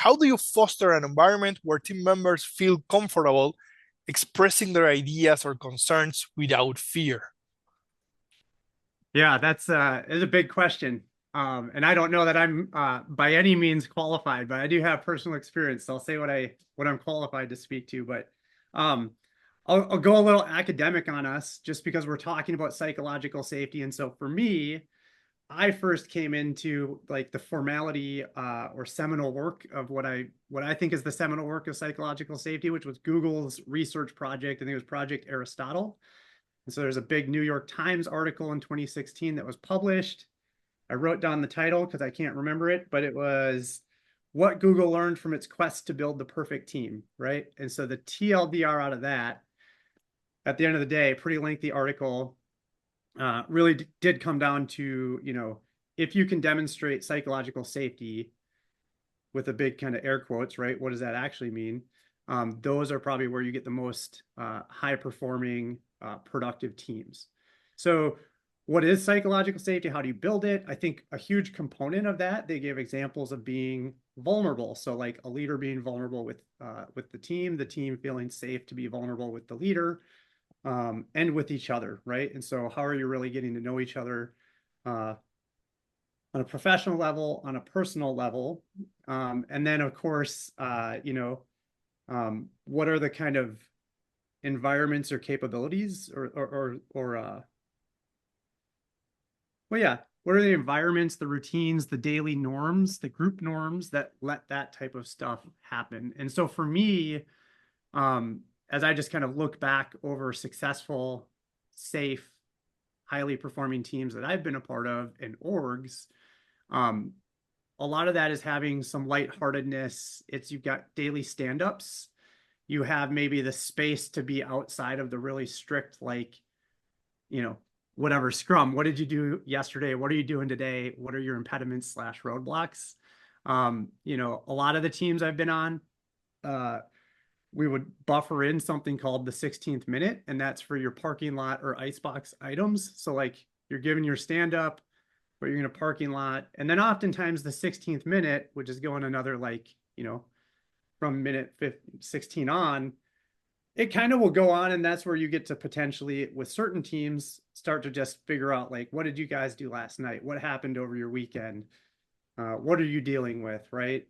How do you foster an environment where team members feel comfortable expressing their ideas or concerns without fear? Yeah, that's is a big question. And I don't know that I'm by any means qualified, but I do have personal experience. So I'll say what I'm qualified to speak to. But um, I'll go a little academic on us just because we're talking about psychological safety. And so for me, I first came into like the formality or seminal work of what I think is the seminal work of psychological safety, which was Google's research project. I think it was Project Aristotle. And so there's a big New York Times article in 2016 that was published. I wrote down the title because I can't remember it, but it was what Google learned from its quest to build the perfect team, right? And so the TLDR out of that, at the end of the day, pretty lengthy article, really did come down to, if you can demonstrate psychological safety with a big kind of air quotes, right? What does that actually mean? Those are probably where you get the most high performing, productive teams. So, what is psychological safety? How do you build it? I think a huge component of that, they give examples of being vulnerable. So, like a leader being vulnerable with the team feeling safe to be vulnerable with the leader, and with each other, right? And so, how are you really getting to know each other? Uh, on a professional level, on a personal level, and then of course, what are the kind of environments or capabilities, well, yeah, what are the environments, the routines, the daily norms, the group norms that let that type of stuff happen? And so for me, as I just kind of look back over successful, safe, highly performing teams that I've been a part of and orgs, um, a lot of that is having some lightheartedness. You've got daily stand-ups. You have maybe the space to be outside of the really strict, like, you know, whatever scrum. What did you do yesterday? What are you doing today? What are your impediments slash roadblocks? A lot of the teams I've been on, uh, we would buffer in something called the 16th minute, and that's for your parking lot or icebox items. So like you're giving your stand up, but you're in a parking lot. And then oftentimes the 16th minute, which is going another like, from minute 16 on, it kind of will go on. And that's where you get to potentially, with certain teams, start to just figure out like, what did you guys do last night? What happened over your weekend? What are you dealing with, right?